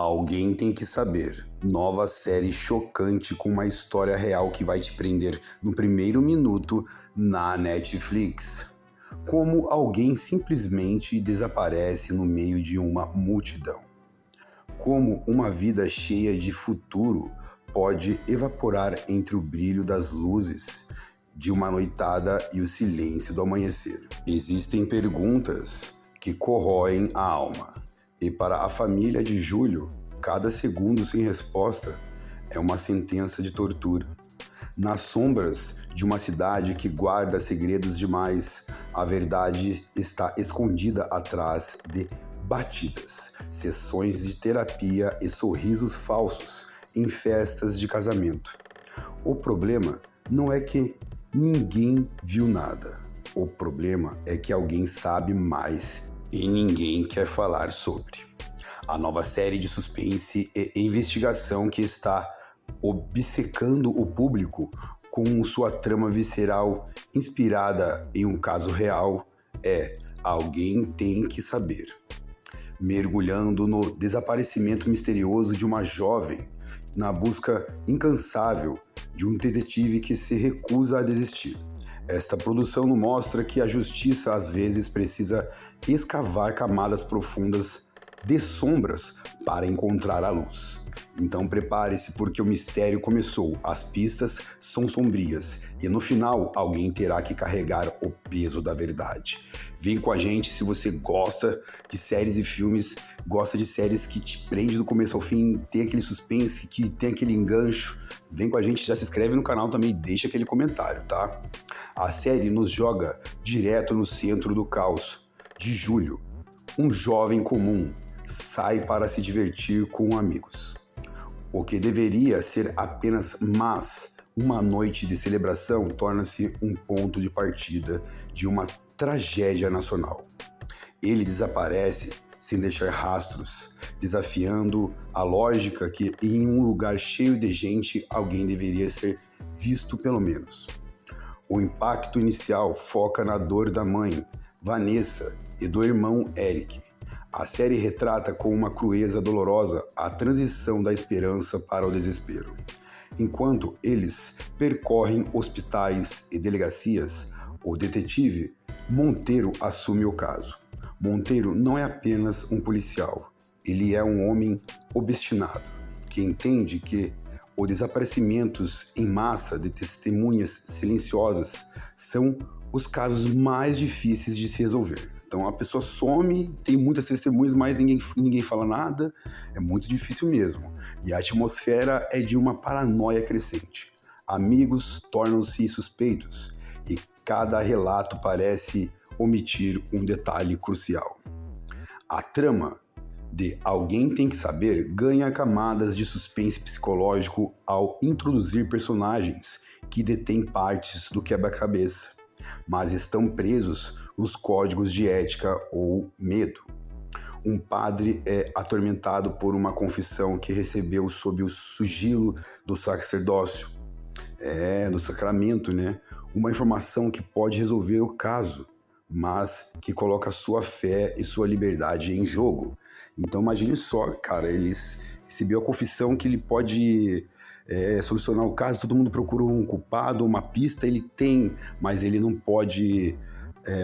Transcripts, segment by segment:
Alguém tem que saber. Nova série chocante com uma história real que vai te prender no primeiro minuto na Netflix. Como alguém simplesmente desaparece no meio de uma multidão. Como uma vida cheia de futuro pode evaporar entre o brilho das luzes de uma noitada e o silêncio do amanhecer. Existem perguntas que corroem a alma. E para a família de Júlio, cada segundo sem resposta é uma sentença de tortura. Nas sombras de uma cidade que guarda segredos demais, a verdade está escondida atrás de batidas, sessões de terapia e sorrisos falsos em festas de casamento. O problema não é que ninguém viu nada. O problema é que alguém sabe mais e ninguém quer falar sobre. A nova série de suspense e investigação que está obcecando o público com sua trama visceral inspirada em um caso real é Alguém Tem que Saber. Mergulhando no desaparecimento misterioso de uma jovem na busca incansável de um detetive que se recusa a desistir. Esta produção nos mostra que a justiça às vezes precisa escavar camadas profundas de sombras para encontrar a luz. Então prepare-se porque o mistério começou, as pistas são sombrias e no final alguém terá que carregar o peso da verdade. Vem com a gente se você gosta de séries e filmes, gosta de séries que te prende do começo ao fim, tem aquele suspense, que tem aquele engancho. Vem com a gente, já se inscreve no canal também e deixa aquele comentário, tá? A série nos joga direto no centro do caos de Júlio, um jovem comum, sai para se divertir com amigos. O que deveria ser apenas uma noite de celebração torna-se um ponto de partida de uma tragédia nacional. Ele desaparece sem deixar rastros, desafiando a lógica que em um lugar cheio de gente alguém deveria ser visto pelo menos. O impacto inicial foca na dor da mãe, Vanessa, e do irmão Eric. A série retrata com uma crueza dolorosa a transição da esperança para o desespero. Enquanto eles percorrem hospitais e delegacias, o detetive Monteiro assume o caso. Monteiro não é apenas um policial, ele é um homem obstinado, que entende que os desaparecimentos em massa de testemunhas silenciosas são os casos mais difíceis de se resolver. Então a pessoa some, tem muitas testemunhas, mas ninguém fala nada, é muito difícil mesmo. E a atmosfera é de uma paranoia crescente. Amigos tornam-se suspeitos e cada relato parece omitir um detalhe crucial. A trama de Alguém Tem que Saber ganha camadas de suspense psicológico ao introduzir personagens que detêm partes do quebra-cabeça, mas estão presos nos códigos de ética ou medo. Um padre é atormentado por uma confissão que recebeu sob o sigilo do sacerdócio, do sacramento, né? Uma informação que pode resolver o caso, mas que coloca sua fé e sua liberdade em jogo. Então imagine só, cara, ele recebeu a confissão que ele pode solucionar o caso, todo mundo procura um culpado, uma pista, ele tem, mas ele não pode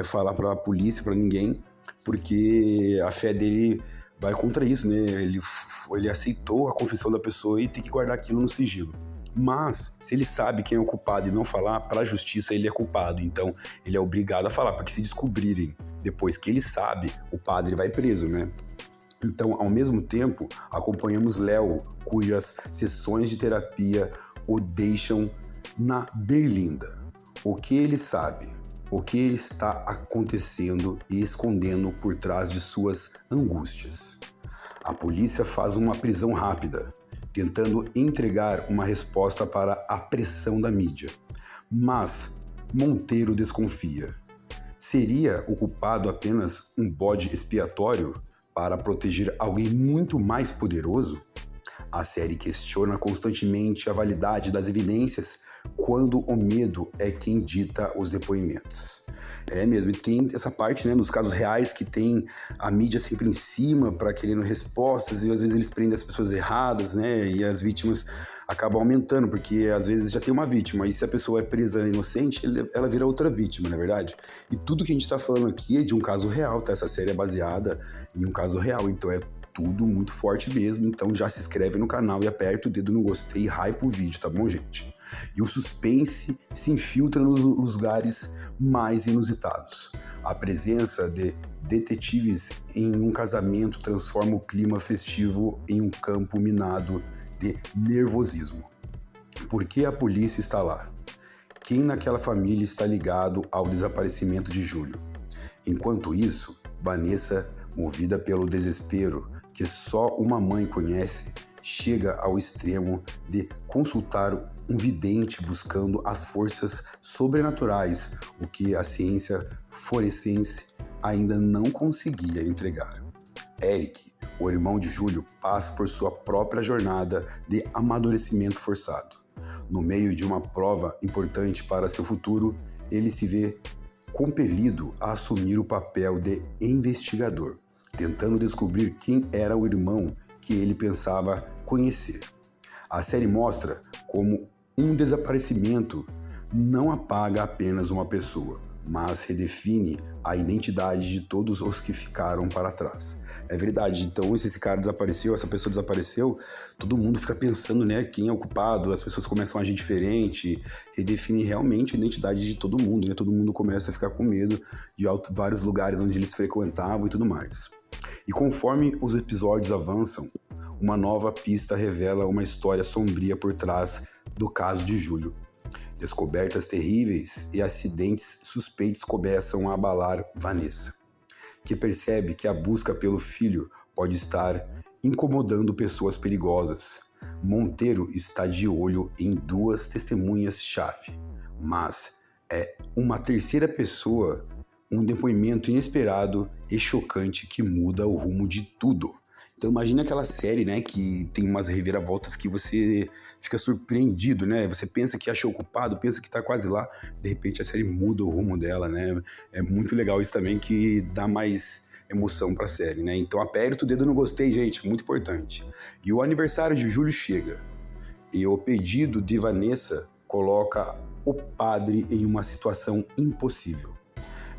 falar para a polícia, para ninguém, porque a fé dele vai contra isso, né? Ele aceitou a confissão da pessoa e tem que guardar aquilo no sigilo. Mas, se ele sabe quem é o culpado e não falar, para a justiça ele é culpado. Então, ele é obrigado a falar, porque se descobrirem depois que ele sabe, o padre vai preso, né? Então, ao mesmo tempo, acompanhamos Léo, cujas sessões de terapia o deixam na berlinda. O que ele sabe? O que está acontecendo e escondendo por trás de suas angústias? A polícia faz uma prisão rápida, tentando entregar uma resposta para a pressão da mídia. Mas Monteiro desconfia. Seria o culpado apenas um bode expiatório para proteger alguém muito mais poderoso? A série questiona constantemente a validade das evidências, quando o medo é quem dita os depoimentos. É mesmo, e tem essa parte, né, nos casos reais que tem a mídia sempre em cima para querendo respostas e às vezes eles prendem as pessoas erradas, né, e as vítimas acabam aumentando, porque às vezes já tem uma vítima e se a pessoa é presa inocente, ela vira outra vítima, na verdade. E tudo que a gente tá falando aqui é de um caso real, tá? Essa série é baseada em um caso real, então é tudo muito forte mesmo, então já se inscreve no canal e aperta o dedo no gostei e hype o vídeo, tá bom, gente? E o suspense se infiltra nos lugares mais inusitados. A presença de detetives em um casamento transforma o clima festivo em um campo minado de nervosismo. Por que a polícia está lá? Quem naquela família está ligado ao desaparecimento de Júlio? Enquanto isso, Vanessa, movida pelo desespero que só uma mãe conhece, chega ao extremo de consultar um vidente buscando as forças sobrenaturais, o que a ciência forense ainda não conseguia entregar. Eric, o irmão de Júlio, passa por sua própria jornada de amadurecimento forçado. No meio de uma prova importante para seu futuro, ele se vê compelido a assumir o papel de investigador, tentando descobrir quem era o irmão que ele pensava conhecer. A série mostra como um desaparecimento não apaga apenas uma pessoa, mas redefine a identidade de todos os que ficaram para trás. É verdade, então se esse cara desapareceu, essa pessoa desapareceu, todo mundo fica pensando, né, quem é o culpado, as pessoas começam a agir diferente, redefine realmente a identidade de todo mundo, né, todo mundo começa a ficar com medo de vários lugares onde eles frequentavam e tudo mais. E conforme os episódios avançam, uma nova pista revela uma história sombria por trás do caso de Júlio. Descobertas terríveis e acidentes suspeitos começam a abalar Vanessa, que percebe que a busca pelo filho pode estar incomodando pessoas perigosas. Monteiro está de olho em duas testemunhas-chave, mas é uma terceira pessoa, um depoimento inesperado e chocante que muda o rumo de tudo. Então imagina aquela série, né, que tem umas reviravoltas que você fica surpreendido, né? Você pensa que achou o culpado, pensa que tá quase lá, de repente a série muda o rumo dela, né? É muito legal isso também, que dá mais emoção pra série, né? Então aperta o dedo no gostei, gente, é muito importante. E o aniversário de Júlio chega, e o pedido de Vanessa coloca o padre em uma situação impossível.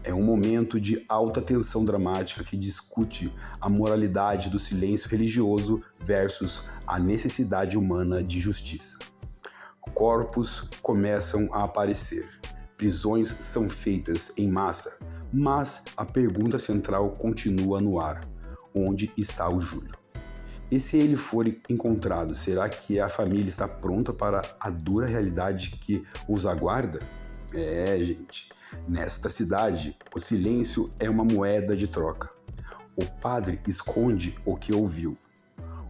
É um momento de alta tensão dramática que discute a moralidade do silêncio religioso versus a necessidade humana de justiça. Corpos começam a aparecer, prisões são feitas em massa, mas a pergunta central continua no ar: onde está o Júlio? E se ele for encontrado, será que a família está pronta para a dura realidade que os aguarda? Gente. Nesta cidade, o silêncio é uma moeda de troca. O padre esconde o que ouviu.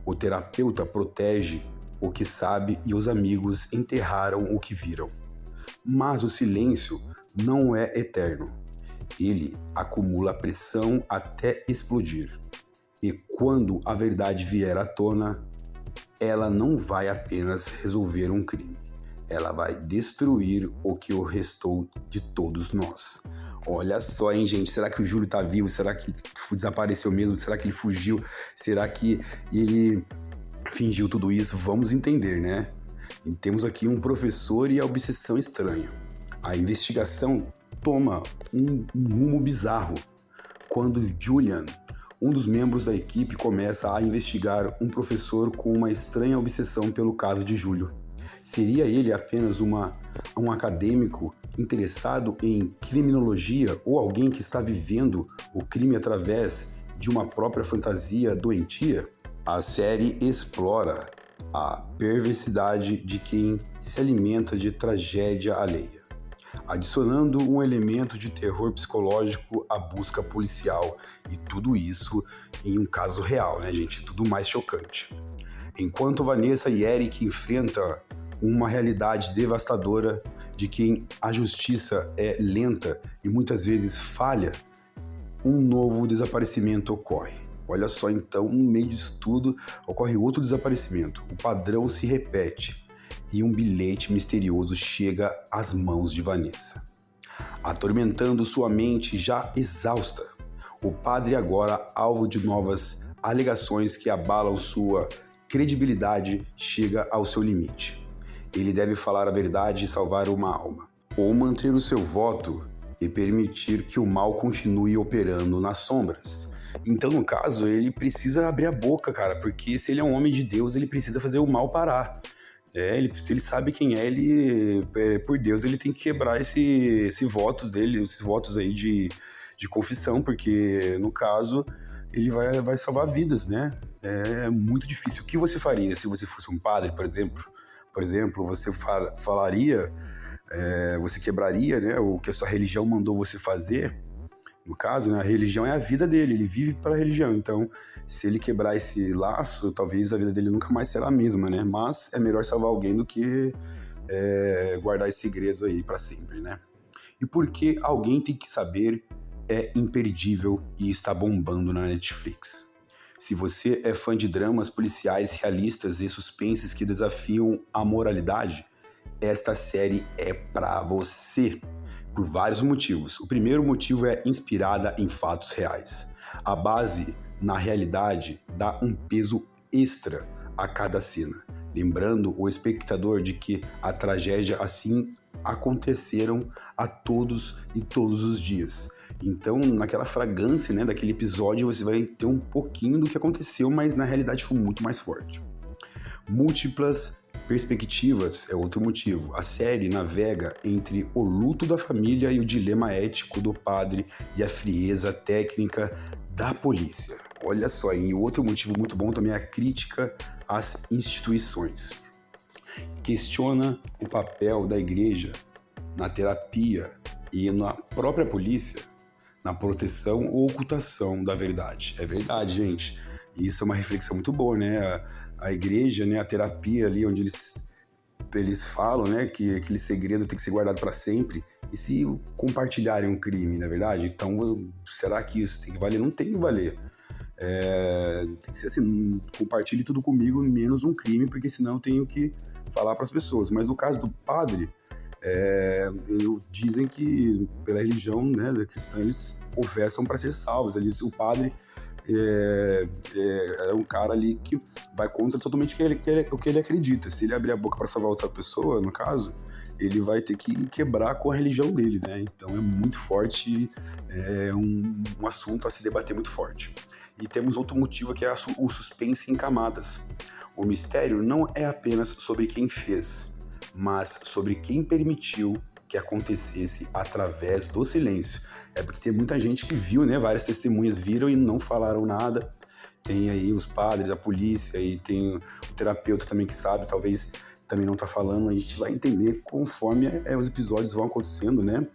O terapeuta protege o que sabe e os amigos enterraram o que viram. Mas o silêncio não é eterno. Ele acumula pressão até explodir. E quando a verdade vier à tona, ela não vai apenas resolver um crime. Ela vai destruir o que o restou de todos nós. Olha só, hein, gente? Será que o Júlio tá vivo? Será que desapareceu mesmo? Será que ele fugiu? Será que ele fingiu tudo isso? Vamos entender, né? E temos aqui um professor e a obsessão estranha. A investigação toma um rumo bizarro quando Julian, um dos membros da equipe, começa a investigar um professor com uma estranha obsessão pelo caso de Júlio. Seria ele apenas um acadêmico interessado em criminologia ou alguém que está vivendo o crime através de uma própria fantasia doentia? A série explora a perversidade de quem se alimenta de tragédia alheia, adicionando um elemento de terror psicológico à busca policial, e tudo isso em um caso real, né, gente? Tudo mais chocante. Enquanto Vanessa e Eric enfrentam uma realidade devastadora de quem a justiça é lenta e muitas vezes falha, um novo desaparecimento ocorre. Olha só, então, no meio disso tudo, ocorre outro desaparecimento. O padrão se repete. e um bilhete misterioso chega às mãos de Vanessa. Atormentando sua mente já exausta, o padre, agora alvo de novas alegações que abalam sua credibilidade, chega ao seu limite. Ele deve falar a verdade e salvar uma alma, ou manter o seu voto e permitir que o mal continue operando nas sombras. Então, no caso, ele precisa abrir a boca, cara, porque se ele é um homem de Deus, ele precisa fazer o mal parar. Se ele sabe quem é, por Deus, ele tem que quebrar esse voto dele, esses votos aí de confissão, porque, no caso, ele vai salvar vidas, né? É muito difícil. O que você faria se você fosse um padre, por exemplo? Por exemplo, você falaria, você quebraria, né, o que a sua religião mandou você fazer? No caso, né, a religião é a vida dele, ele vive para a religião. Então, se ele quebrar esse laço, talvez a vida dele nunca mais será a mesma, né? Mas é melhor salvar alguém do que guardar esse segredo aí para sempre, né? E por que Alguém Tem que Saber é imperdível e está bombando na Netflix? Se você é fã de dramas policiais realistas e suspenses que desafiam a moralidade, esta série é pra você, por vários motivos. O primeiro motivo é inspirada em fatos reais. A base, na realidade, dá um peso extra a cada cena, lembrando o espectador de que a tragédia assim aconteceram a todos e todos os dias. Então, naquela fragrância, né, daquele episódio, você vai ter um pouquinho do que aconteceu, mas na realidade foi muito mais forte. Múltiplas perspectivas é outro motivo. A série navega entre o luto da família e o dilema ético do padre e a frieza técnica da polícia. Olha só, e outro motivo muito bom também é a crítica às instituições. Questiona o papel da igreja na terapia e na própria polícia na proteção ou ocultação da verdade. É verdade, gente. Isso é uma reflexão muito boa, né? A igreja, né, a terapia ali, onde eles falam, né, que aquele segredo tem que ser guardado para sempre. E se compartilharem um crime, não é verdade? Então, será que isso tem que valer? Não tem que valer. Tem que ser assim, compartilhe tudo comigo, menos um crime, porque senão eu tenho que falar para as pessoas. Mas no caso do padre, dizem que pela religião, né, da cristã, eles confessam para ser salvos. O padre é um cara ali que vai contra totalmente o que ele acredita. Se ele abrir a boca para salvar outra pessoa, no caso, ele vai ter que quebrar com a religião dele, né? Então é muito forte, é um assunto a se debater muito forte. E temos outro motivo que é o suspense em camadas. O mistério não é apenas sobre quem fez, mas sobre quem permitiu que acontecesse através do silêncio. É porque tem muita gente que viu, né? Várias testemunhas viram e não falaram nada. Tem aí os padres, a polícia, e tem o terapeuta também que sabe, talvez também não tá falando. A gente vai entender conforme os episódios vão acontecendo, né?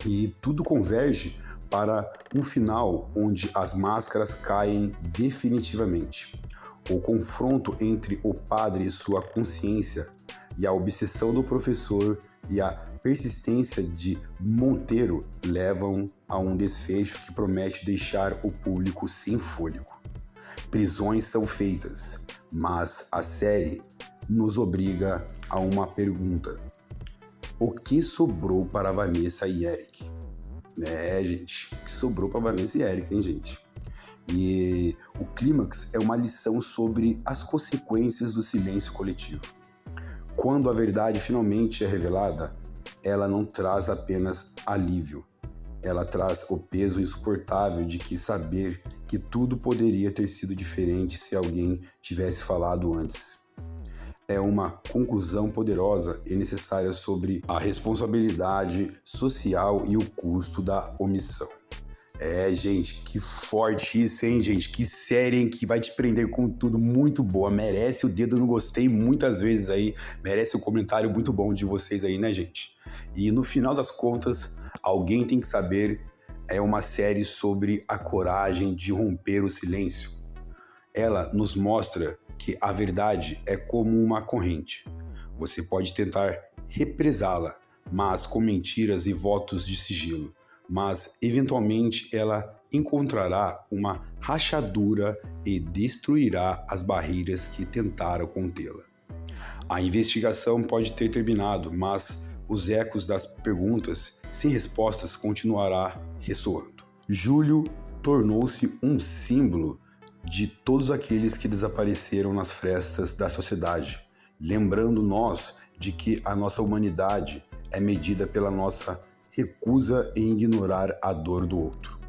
E tudo converge para um final onde as máscaras caem definitivamente. O confronto entre o padre e sua consciência e a obsessão do professor e a persistência de Monteiro levam a um desfecho que promete deixar o público sem fôlego. Prisões são feitas, mas a série nos obriga a uma pergunta: o que sobrou para Vanessa e Eric? Gente, o que sobrou para Vanessa e Eric, hein, gente? E o clímax é uma lição sobre as consequências do silêncio coletivo. Quando a verdade finalmente é revelada, ela não traz apenas alívio. Ela traz o peso insuportável de que saber que tudo poderia ter sido diferente se alguém tivesse falado antes. É uma conclusão poderosa e necessária sobre a responsabilidade social e o custo da omissão. Gente, que forte isso, hein, gente? Que série, hein? Que vai te prender com tudo, muito boa. Merece o dedo no gostei muitas vezes aí. Merece um comentário muito bom de vocês aí, né, gente? E no final das contas, Alguém Tem que Saber é uma série sobre a coragem de romper o silêncio. Ela nos mostra que a verdade é como uma corrente. Você pode tentar represá-la, mas com mentiras e votos de sigilo. Mas, eventualmente, ela encontrará uma rachadura e destruirá as barreiras que tentaram contê-la. A investigação pode ter terminado, mas os ecos das perguntas sem respostas continuará ressoando. Júlio tornou-se um símbolo de todos aqueles que desapareceram nas frestas da sociedade, lembrando nós de que a nossa humanidade é medida pela nossa recusa em ignorar a dor do outro.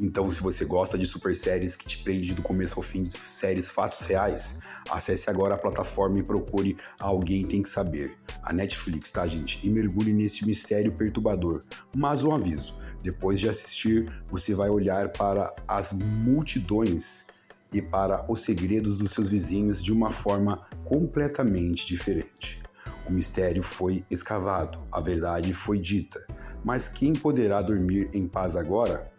Então, se você gosta de super séries que te prende do começo ao fim, séries fatos reais, acesse agora a plataforma e procure Alguém Tem Que Saber, a Netflix, tá, gente? E mergulhe nesse mistério perturbador. Mas um aviso, depois de assistir, você vai olhar para as multidões e para os segredos dos seus vizinhos de uma forma completamente diferente. O mistério foi escavado, a verdade foi dita, mas quem poderá dormir em paz agora?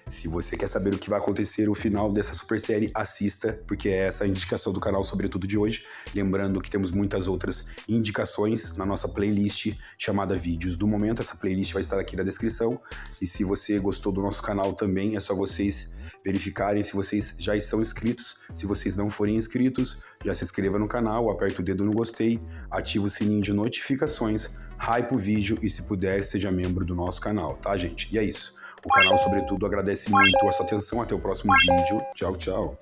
Se você quer saber o que vai acontecer no final dessa super série, assista, porque é essa a indicação do canal Sobretudo de hoje. Lembrando que temos muitas outras indicações na nossa playlist chamada Vídeos do Momento. Essa playlist vai estar aqui na descrição. E se você gostou do nosso canal também, é só vocês verificarem se vocês já são inscritos. Se vocês não forem inscritos, já se inscreva no canal, aperta o dedo no gostei, ativa o sininho de notificações, hype o vídeo e, se puder, seja membro do nosso canal, tá, gente? E é isso. O canal, sobretudo, agradece muito a sua atenção. Até o próximo vídeo. Tchau, tchau.